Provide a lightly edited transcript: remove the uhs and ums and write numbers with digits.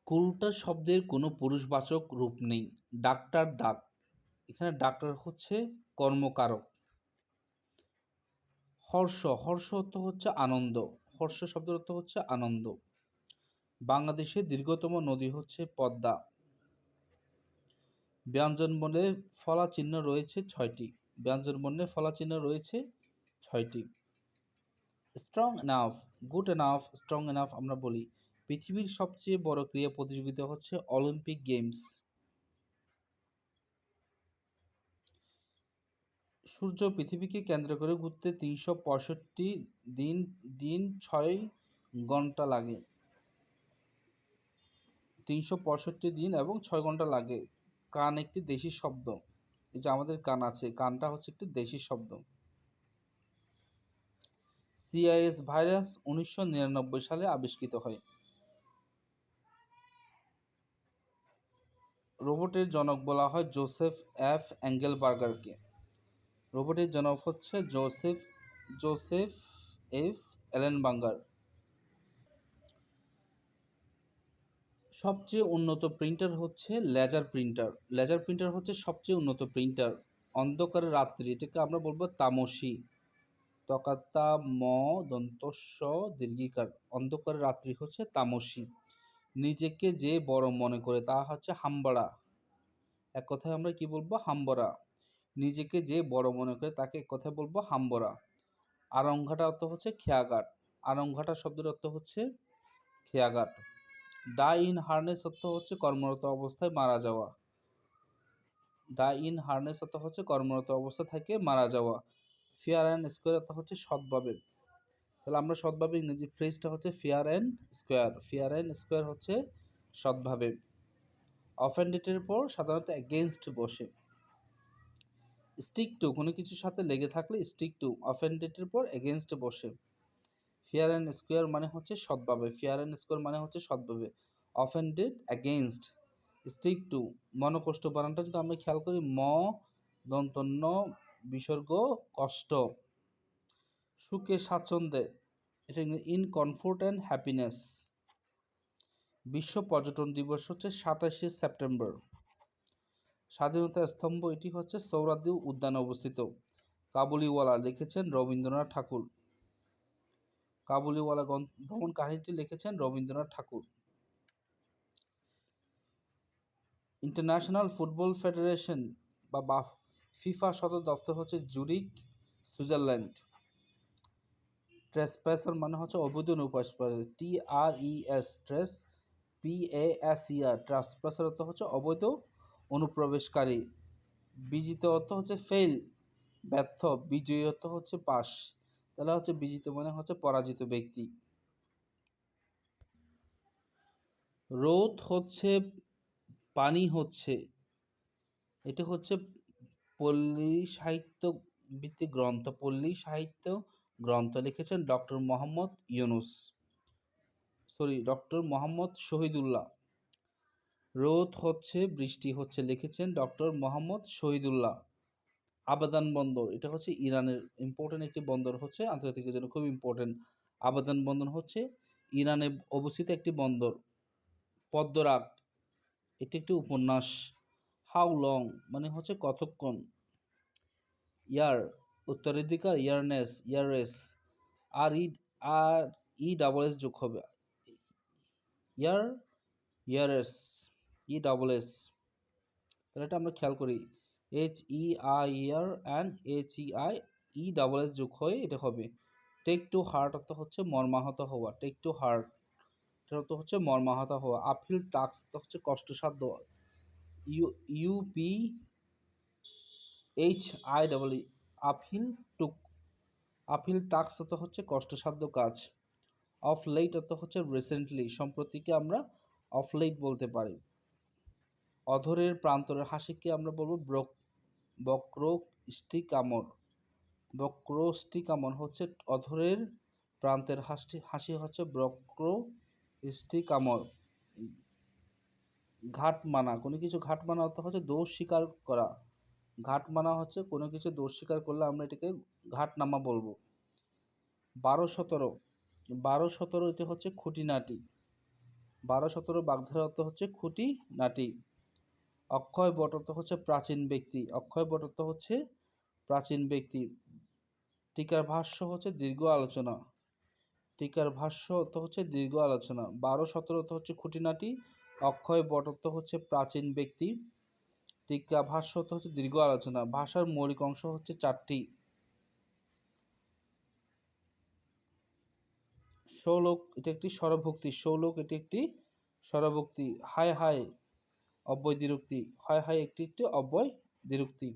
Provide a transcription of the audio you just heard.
কোনটা শব্দের কোনো পুরুষবাচক রূপ নেই। ডাক্তার ডাক, এখানে ডাক্তার হচ্ছে কর্মকারক। হর্ষ, হর্ষ অর্থ হচ্ছে আনন্দ। হর্ষ শব্দের অর্থ হচ্ছে আনন্দ। বাংলাদেশের দীর্ঘতম নদী হচ্ছে পদ্মা। ব্যঞ্জনবর্ণে ফলা চিহ্ন রয়েছে ৬টি। ব্যঞ্জনবর্ণে ফলা চিহ্ন রয়েছে ৬টি। Strong enough, good enough, strong enough আমরা বলি। পৃথিবীর সবচেয়ে বড় ক্রীড়া প্রতিযোগিতা হচ্ছে অলিম্পিক গেমস। সূর্য পৃথিবীকে কেন্দ্র করে ঘুরতে ৩৬৫ দিন দিন ৬ ঘন্টা লাগে। ৩৬৫ দিন এবং ৬ ঘন্টা লাগে। কান একটি দেশি শব্দ। এই যে আমাদের কান আছে, কানটা হচ্ছে একটি দেশি শব্দ। সিআইএস ভাইরাস ১৯৯৯ সালে আবিষ্কৃত হয়। রোবটের জনক বলা হয় জোসেফ এফ এঙ্গেলবার্গারকে। রোবটের জনক হচ্ছে জোসেফ এফ এলেনবার্গার। সবচেয়ে উন্নত প্রিন্টার হচ্ছে লেজার প্রিন্টার। লেজার প্রিন্টার হচ্ছে সবচেয়ে উন্নত প্রিন্টার। অন্ধকারের রাত্রি, এটাকে আমরা বলবো তামসী। তকাতা ম দন্তস্ব দীর্ঘিকার। অন্ধকারের রাত্রি হচ্ছে তামসী। নিজেকে যে বড় মনে করে তা হচ্ছে হাম্বাড়া। এক কথায় আমরা কি বলবো? হাম্বরা। নিজেকে যে বড় মনে করে তাকে এক কথায় বলবো হাম্বরা। আরংঘাটা অর্থ হচ্ছে খেয়াঘাট। আরংঘাটা শব্দের অর্থ হচ্ছে খেয়াঘাট। ডাই ইন হার্নেস অর্থ হচ্ছে কর্মরত অবস্থায় মারা যাওয়া। ডাই ইন হার্নেস অর্থ হচ্ছে কর্মরত অবস্থা থেকে মারা যাওয়া। ফেয়ার অ্যান্ড স্কোয়ার অর্থ হচ্ছে সৎভাবে। তাহলে আমরা সৎভাবে ইংরেজি ফ্রেজটা হচ্ছে fair and square. Fair and square হচ্ছে সৎভাবে। অফেন্ডেডের পর সাধারণত এগেইনস্ট বসে। স্টিক টু, কোনো কিছুর সাথে লেগে থাকলে স্টিক টু। অফেন্ডেডের পর এগেইনস্ট বসে। ফেয়ার অ্যান্ড স্কোয়ার মানে হচ্ছে সৎভাবে। ফেয়ার অ্যান্ড স্কোয়ার মানে হচ্ছে সৎভাবে। Offended, against, stick to. মনকষ্ট বানানটা যদি আমরা খেয়াল করি, ম দন্তন্য বিসর্গ কষ্ট। সুখে স্বাচ্ছন্দ্যে, এটা ইন কমফোর্ট অ্যান্ড হ্যাপিনেস। বিশ্ব পর্যটন দিবস হচ্ছে ২৭শে সেপ্টেম্বর। স্বাধীনতা স্তম্ভ, এটি হচ্ছে সোহরাওয়ার্দী উদ্যানে অবস্থিত। কাবুলিওয়ালা লিখেছেন রবীন্দ্রনাথ ঠাকুর। কাবুলিওয়ালা ভ্রমণ কাহিনীটি লিখেছেন রবীন্দ্রনাথ ঠাকুর। ইন্টারন্যাশনাল ফুটবল ফেডারেশন বা ফিফা সদর দফতর হচ্ছে জুরিক, সুইজারল্যান্ড। ট্রেসপ্যাসার মানে হচ্ছে অবৈধ অনুপ্রবেশকারী। TRES, ট্রেস, PASER, ট্রেসপ্যাসার অর্থ হচ্ছে অবৈধ অনুপ্রবেশকারী। বিজিত অর্থ হচ্ছে ফেল, ব্যর্থ। বিজয়ী অর্থ হচ্ছে পাস। তাহলে হচ্ছে বিজিত মানে হচ্ছে পরাজিত ব্যক্তি। রোদ হচ্ছে পানি হচ্ছে, এটি হচ্ছে পল্লী সাহিত্য ভিত্তিক গ্রন্থ। পল্লী সাহিত্য গ্রন্থ লিখেছেন ডক্টর মোহাম্মদ শহীদুল্লাহ। রোদ হচ্ছে বৃষ্টি হচ্ছে লিখেছেন ডক্টর মোহাম্মদ শহীদুল্লাহ। আবাদান বন্দর, এটা হচ্ছে ইরানের ইম্পর্টেন্ট একটি বন্দর, হচ্ছে আন্তর্জাতিকের জন্য খুব ইম্পর্টেন্ট। আবাদান বন্দর হচ্ছে ইরানে অবস্থিত একটি বন্দর। পদ্মরাগ, এটি একটি উপন্যাস। হাউ লং মানে হচ্ছে কতক্ষণ। ইয়ার, উত্তরাধিকার, ইয়াররেস। আর ই ডাবল এস যোগ হবে। ইয়ারেস, ই ডাবল এস। তাহলে এটা আমরা খেয়াল করি, HEIR and HEI double S যোগ হয়ে এটা হবে। টেক টু হার্ট অর্থ হচ্ছে মর্মাহত হওয়া। টেক টু হার্ট এটা অর্থ হচ্ছে মর্মাহত হওয়া। আপিল টাস্ক অর্থ হচ্ছে কষ্টসাধ্য। UPHI আপিল টুক। আপিল টাস্ক অর্থ হচ্ছে কষ্টসাধ্য কাজ। অফ লেট অর্থ হচ্ছে রিসেন্টলি, সম্প্রতিকে আমরা অফ লেট বলতে পারি। অধরের প্রান্তরের হাসিকে আমরা বলবো বক্রোষ্ঠিকামর। বক্রোষ্ঠিকামর হচ্ছে অধরের প্রান্তের হাসি হচ্ছে বক্রোষ্ঠিকামর। ঘাট মানা, কোনো কিছু ঘাট মানা অর্থ হচ্ছে দোষ স্বীকার করা। ঘাট মানা হচ্ছে কোনো কিছু দোষ স্বীকার করলে আমরা এটাকে ঘাট নামা বলবো। 12-17, এটি হচ্ছে খুঁটিনাটি। 12 17 বাগধারা অর্থ হচ্ছে খুঁটি নাটি। অক্ষয় বট অর্থ হচ্ছে প্রাচীন ব্যক্তি। অক্ষয় বট অর্থ হচ্ছে প্রাচীন ব্যক্তি। টিকার ভাষ্য হচ্ছে দীর্ঘ আলোচনা। টিকার ভাষ্য অর্থ হচ্ছে দীর্ঘ আলোচনা। 12 17 অর্থ হচ্ছে খুঁটিনাটি। অক্ষয় বট অর্থ হচ্ছে প্রাচীন ব্যক্তি। টিকা ভাষ্য অর্থ হচ্ছে দীর্ঘ আলোচনা। ভাষার মৌলিক অংশ হচ্ছে 4টি। ষোলক এটা একটি স্বরভুক্তি। ষোলক এটি একটি স্বরভুক্তি। হায় হায় অব্যয় দ্বিরুক্তি। হায় হায় একটি অব্যয় দ্বিরুক্তি।